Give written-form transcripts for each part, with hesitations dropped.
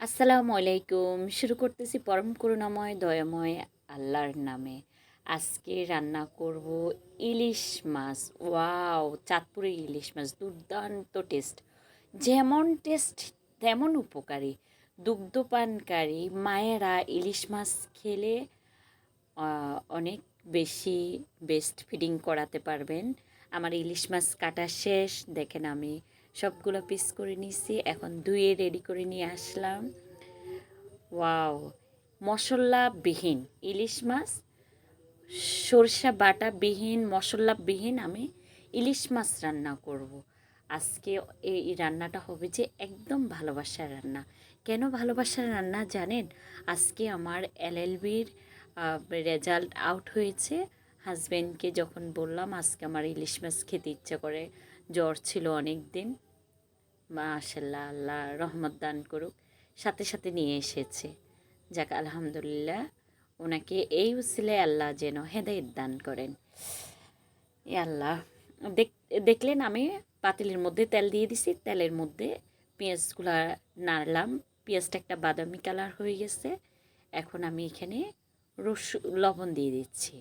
আসসালামু আলাইকুম। শুরু করতেছি পরম করুণাময় দয়াময় আল্লাহর নামে। আজকে রান্না করব ইলিশ মাছ। ওয়াও! চাঁদপুরের ইলিশ মাছ দুর্দান্ত টেস্ট। যেমন টেস্ট তেমন উপকারী। দুগ্ধপানকারী মায়েরা ইলিশ মাছ খেলে অনেক বেশি বেস্ট ফিডিং করাতে পারবেন। আমার ইলিশ মাছ কাটা শেষ। দেখেন আমি সবগুলো পিস করে নিছি। এখন ধুয়ে রেডি করে নিয়ে আসলাম। ওয়াও! মশলাবিহীন ইলিশ মাছ, সরষা বাটাবিহীন, মশলাবিহীন আমি ইলিশ মাছ রান্না করব। আজকে এই রান্নাটা হবে যে একদম ভালোবাসার রান্না। কেন ভালোবাসার রান্না জানেন? আজকে আমার এলএলবির রেজাল্ট আউট হয়েছে। হাজব্যান্ডকে যখন বললাম আজকে আমার ইলিশ মাছ খেতে ইচ্ছা করে, জ্বর ছিল অনেক দিন, মাশাল্লাহ আল্লাহ রহমত দান করুক, সাথে সাথে নিয়ে এসেছে। যাক আলহামদুলিল্লাহ, ওনাকে এই উসিলায় আল্লাহ যেন হেদায়েত দান করেন। এ আল্লাহ, দেখলেন আমি পাতিলের মধ্যে তেল দিয়ে দিছি, তেলের মধ্যে পেঁয়াজগুলা নাড়লাম, পেঁয়াজটা একটা বাদামি কালার হয়ে গেছে। এখন আমি এখানে লবণ দিয়ে দিচ্ছি।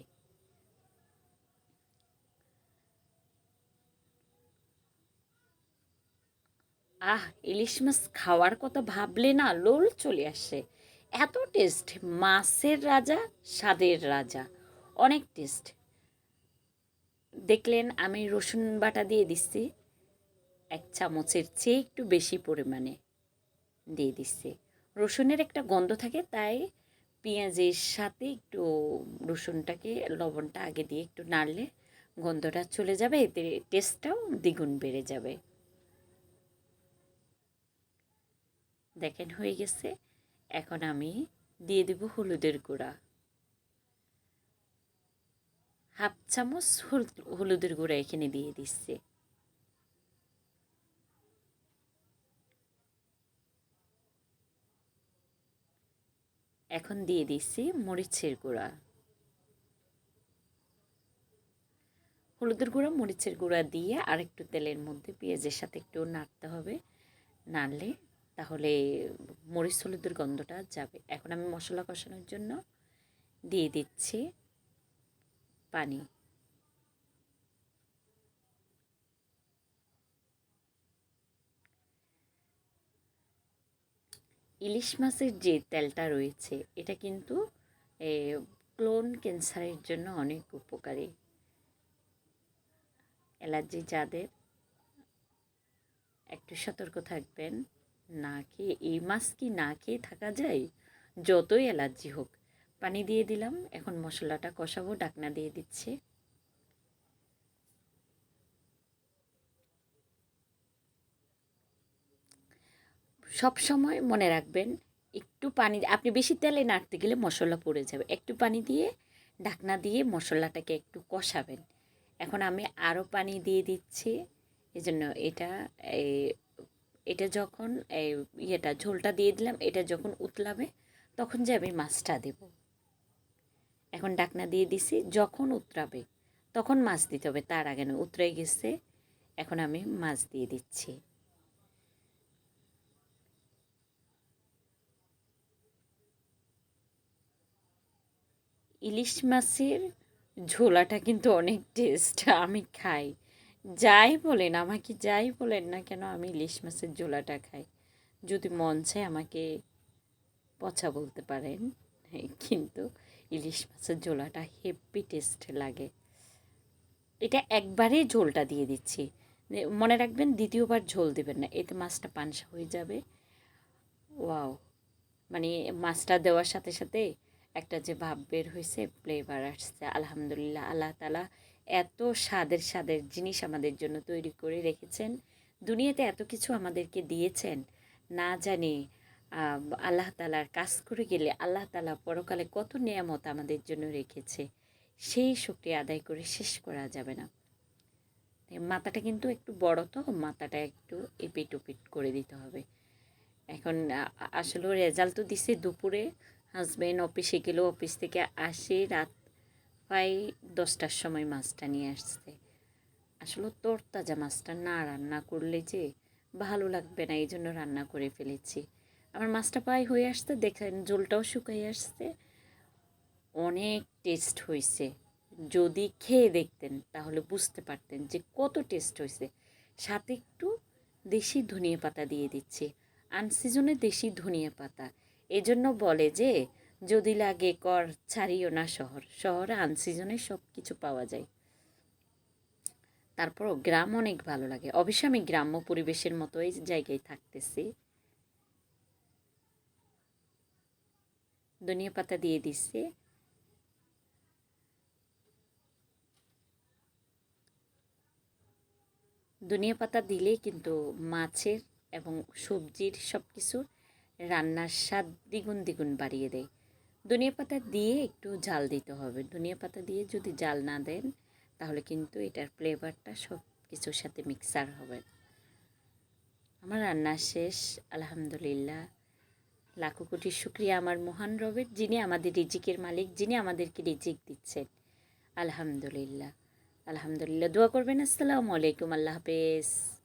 আহ, ইলিশ মাছ খাওয়ার কথা ভাবলে না লোল চলে আসে। এত টেস্ট! মাছের রাজা, স্বাদের রাজা, অনেক টেস্ট। দেখলেন আমি রসুন বাটা দিয়ে দিচ্ছি, 1 চামচের চেয়ে একটু বেশি পরিমাণে দিয়ে দিচ্ছি। রসুনের একটা গন্ধ থাকে, তাই পেঁয়াজের সাথে একটু রসুনটাকে লবণটা আগে দিয়ে একটু নাড়লে গন্ধটা চলে যাবে, এতে টেস্টটাও দ্বিগুণ বেড়ে যাবে। দেখেন হয়ে গেছে। এখন আমি দিয়ে দেব হলুদের গুঁড়া, 1/2 চামচ হলুদের গুঁড়া এখানে দিয়ে দিচ্ছি। এখন দিয়ে দিচ্ছি মরিচের গুঁড়া, হলুদের গুঁড়া মরিচের গুঁড়া দিয়ে আর একটু তেলের মধ্যে পেঁয়াজের সাথে একটু নাড়তে হবে। নাড়লে তাহলে মরিচ হলুদের গন্ধটা যাবে। এখন আমি মশলা কষানোর জন্য দিয়ে দিচ্ছি পানি। ইলিশ মাছের যে তেলটা রয়েছে এটা কিন্তু ক্লোন ক্যান্সারের জন্য অনেক উপকারী। অ্যালার্জি যাদের, একটু সতর্ক থাকবেন। না খেয়ে এই মাছ কি না খেয়ে থাকা যায়? যতই অ্যালার্জি হোক। পানি দিয়ে দিলাম, এখন মশলাটা কষাবো, ঢাকনা দিয়ে দিচ্ছি। সব সময় মনে রাখবেন, একটু পানি, আপনি বেশি তেলে নাড়তে গেলে মশলা পড়ে যাবে। একটু পানি দিয়ে ঢাকনা দিয়ে মশলাটাকে একটু কষাবেন। এখন আমি আরও পানি দিয়ে দিচ্ছি। এজন্য এই এটা যখন ইয়েটা ঝোলটা দিয়ে দিলাম, এটা যখন উতলাবে তখন যে আমি মাছটা দেব। এখন ঢাকনা দিয়ে দিছি, যখন উতরাবে তখন মাছ দিতে হবে, তার আগে নয়। উতরে গেছে, এখন আমি মাছ দিয়ে দিচ্ছি। ইলিশ মাছের ঝোলাটা কিন্তু অনেক টেস্ট, আমি খাই। যাই বলেন, আমাকে যাই বলেন না কেন, আমি ইলিশ মাছের ঝোলাটা খাই। যদি মন চায় আমাকে পচা বলতে পারেন, কিন্তু ইলিশ মাছের ঝোলাটা হেভি টেস্ট লাগে। এটা একবারেই ঝোলটা দিয়ে দিচ্ছি, মনে রাখবেন দ্বিতীয়বার ঝোল দেবেন না, এতে মাছটা পানসা হয়ে যাবে। ওয়াও! মানে মাছটা দেওয়ার সাথে সাথে একটা যে ভাব বের হয়েছে, ফ্লেভার আসছে, আলহামদুলিল্লাহ। আল্লাহ তাআলা এত স্বাদের স্বাদের জিনিস আমাদের জন্য তৈরি করে রেখেছেন। দুনিয়াতে এত কিছু আমাদেরকে দিয়েছেন, না জানি আল্লাহ তাআলার কাজ করে গেলে আল্লাহ তাআলা পরকালে কত নেয়ামত আমাদের জন্য রেখেছে, সেই শুকরিয়া আদায় করে শেষ করা যাবে না। মাথাটা কিন্তু একটু বড়, তো মাথাটা একটু এপিট ওপিট করে দিতে হবে। এখন আসলে রেজাল্ট তো দিছে দুপুরে। হাজব্যান্ড অফিসে গেল, অফিস থেকে আসে রাত প্রায় 10টার সময় মাছটা নিয়ে আসছে। আসলে তরতাজা মাছটা না রান্না করলে যে ভালো লাগবে না, এই জন্য রান্না করে ফেলেছি। আমার মাছটা প্রায় হয়ে আসছে, দেখেন ঝোলটাও শুকিয়ে আসছে, অনেক টেস্ট হয়েছে। যদি খেয়ে দেখতেন তাহলে বুঝতে পারতেন যে কত টেস্ট হয়েছে। সাথে একটু দেশি ধনিয়া পাতা দিয়ে দিচ্ছি, আনসিজনে দেশি ধনিয়া পাতা। এজন্য বলে যে যদি লাগে কর ছাড়িও না শহর, শহরে আনসিজনে সব কিছু পাওয়া যায়। তারপরও গ্রাম অনেক ভালো লাগে। অবশ্যই আমি গ্রাম্য পরিবেশের মতোই জায়গায় থাকতেছি। ধনিয়া পাতা দিয়ে দিচ্ছি। ধনিয়া পাতা দিলেই কিন্তু মাছের এবং সবজির সব কিছুর রান্নার স্বাদ দ্বিগুণ দ্বিগুণ বাড়িয়ে দেয়। ধনিয়া পাতা দিয়ে একটু জাল দিতে হবে। ধনিয়া পাতা দিয়ে যদি জাল না দেন তাহলে কিন্তু এটার ফ্লেভারটা সব কিছুর সাথে মিক্সার হবে। আমার রান্না শেষ, আলহামদুলিল্লাহ। লাখো কোটি শুক্রিয়া আমার মহান রবের, যিনি আমাদের রিজিকের মালিক, যিনি আমাদেরকে রিজিক দিচ্ছেন। আলহামদুলিল্লাহ, আলহামদুলিল্লাহ। দোয়া করবেন। আসসালামু আলাইকুম। আল্লাহ হাফেজ।